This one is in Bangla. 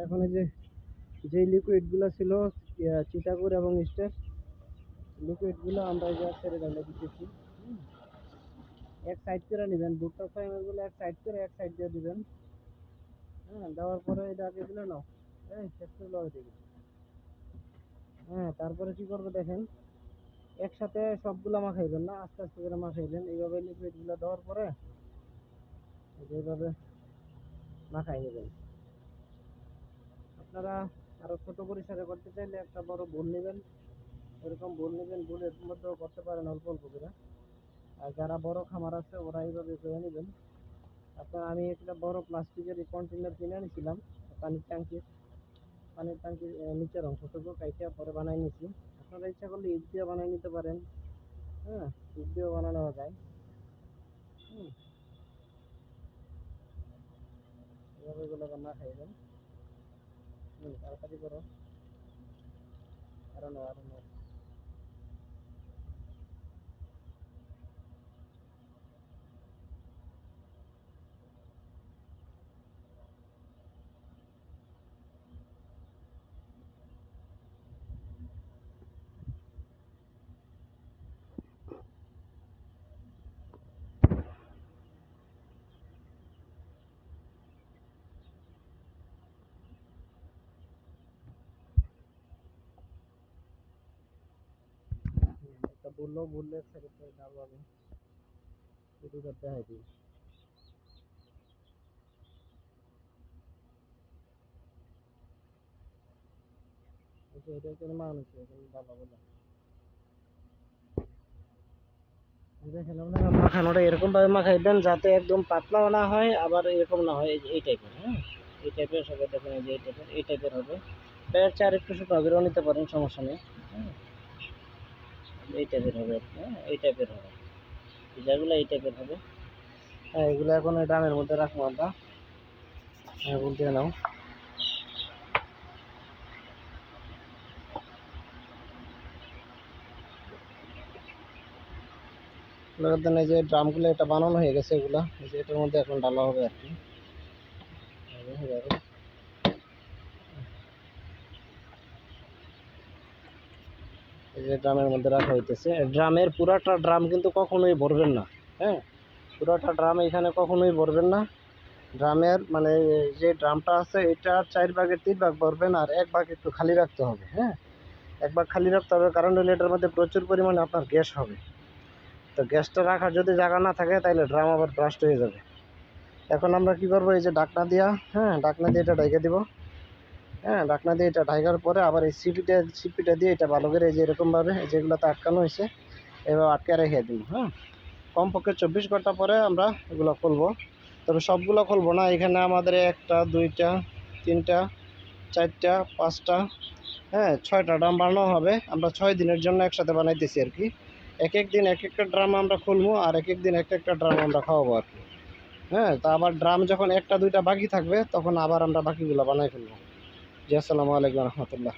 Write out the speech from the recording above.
এখন এই যে যেই লিকুইডগুলো ছিল চিটাগুড় এবং স্টেপ লিকুইডগুলো আমরা এই যে ছেড়ে ঢেলে দিতেছি। এক সাইড করে নেবেন, ভুট্টা সয়াবিনগুলো এক সাইড করে এক সাইড দিয়ে দিবেন। হ্যাঁ, দেওয়ার পরে এটা আগে দিলে নাও এই শেষ করে দেওয়া দিকে। হ্যাঁ, তারপরে কি করবে দেখেন, একসাথে সবগুলো মাখাইবেন না, আস্তে আস্তে করে মাখাইবেন। এইভাবে লিকুইডগুলো দেওয়ার পরে এইভাবে মাখাই নেবেন। আপনারা আরো ছোট পরিসরে করতে চাইলে একটা বড় বোল নেবেন, এরকম বোল নেবেন, বোলের মধ্যেও করতে পারেন অল্প অল্প করে। আর যারা বড় খামার আছে ওরা এইভাবে করে নেবেন। আপনার আমি একটা বড় প্লাস্টিকের কন্টেনার কিনে আনিছিলাম, পানির ট্যাঙ্কির নিচের অংশটুকু কাইটা পরে বানাই নিছি। আপনারা ইচ্ছা করলে ইট দিয়ে বানাই নিতে পারেন। হ্যাঁ, ইট দিয়েও বানানো যায়। এভাবে এগুলো রান্না খাইবেন। তাড়াতাড়ি করো, আরো নাও আরো নাও। একটা বললে সেক্ষেত্রে ডাল হবে শুধু করতে হয় কি এটা কোনো মানুষ এখানে ভালো বলে দেখেন আপনারা মাখানোটা এরকম ভাবে মাখাই দেন যাতে একদম পাতলাও না হয় আবার এরকম না হয়, এই টাইপের। হ্যাঁ, এই টাইপের সবাই দেখেন, এই যে এই টাইপের হবে। এর চেয়ে আর একটু শুকনো করেও নিতে পারেন, সমস্যা নেই। হ্যাঁ, এই টাইপের হবে। হ্যাঁ, এই টাইপের হবে, পিজাগুলো এই টাইপের হবে। হ্যাঁ, এগুলো এখন ড্রামের মধ্যে রাখবো আমরা। হ্যাঁ, বলতে নাও। এই যে ড্রামগুলো এটা বানানো হয়ে গেছে, এগুলা এই যে এটার মধ্যে এখন ডালা হবে আর কি। এই যে ড্রামের মধ্যে রাখা হইতেছে। ড্রামের পুরাটা ড্রাম কিন্তু কখনোই ভরবেন না। হ্যাঁ, পুরাটা ড্রাম এখানে কখনোই ভরবেন না। ড্রামের মানে যে ড্রামটা আছে এটা 4 ভাগের 3 ভাগ ভরবেন, আর 1 ভাগ একটু খালি রাখতে হবে। হ্যাঁ, 1 ভাগ খালি রাখতে হবে, কারণ হলে এটার মধ্যে প্রচুর পরিমাণে আপনার গ্যাস হবে। তো গ্যাসটা রাখার যদি জায়গা না থাকে তাহলে ড্রাম আবার ব্রাস্ট হয়ে যাবে। এখন আমরা কি করব, এই যে ডাকনা দিয়া, হ্যাঁ, ডাকনা দিয়ে এটা ঢেকে দিব। হ্যাঁ, ডাকনা দিয়ে এটা ঢাকার পরে আবার এই সিপিটা দিয়ে এটা ভালো করে এই যে এরকমভাবে যেগুলোতে আটকানো হয়েছে এভাবে আটকে রেখে দিব। হ্যাঁ, কমপক্ষে 24 ঘন্টা পরে আমরা এগুলো খুলবো। তবে সবগুলো খুলবো না, এখানে আমাদের 1টা 2টা 3টা 4টা 5টা, হ্যাঁ, 6টা ড্রাম বানানো হবে। আমরা 6 দিনের জন্য একসাথে বানাইতেছি আর কি। এক এক দিন এক একটা ড্রাম আমরা খুলবো, আর এক এক দিন এক একটা ড্রাম আমরা খাওয়াবো আর কি। হ্যাঁ, তা আবার ড্রাম যখন 1টা 2টা বাকি থাকবে তখন আবার আমরা বাকিগুলো বানাই ফেলবো। জি, আসসালামু আলাইকুম রহমতুল্লাহ।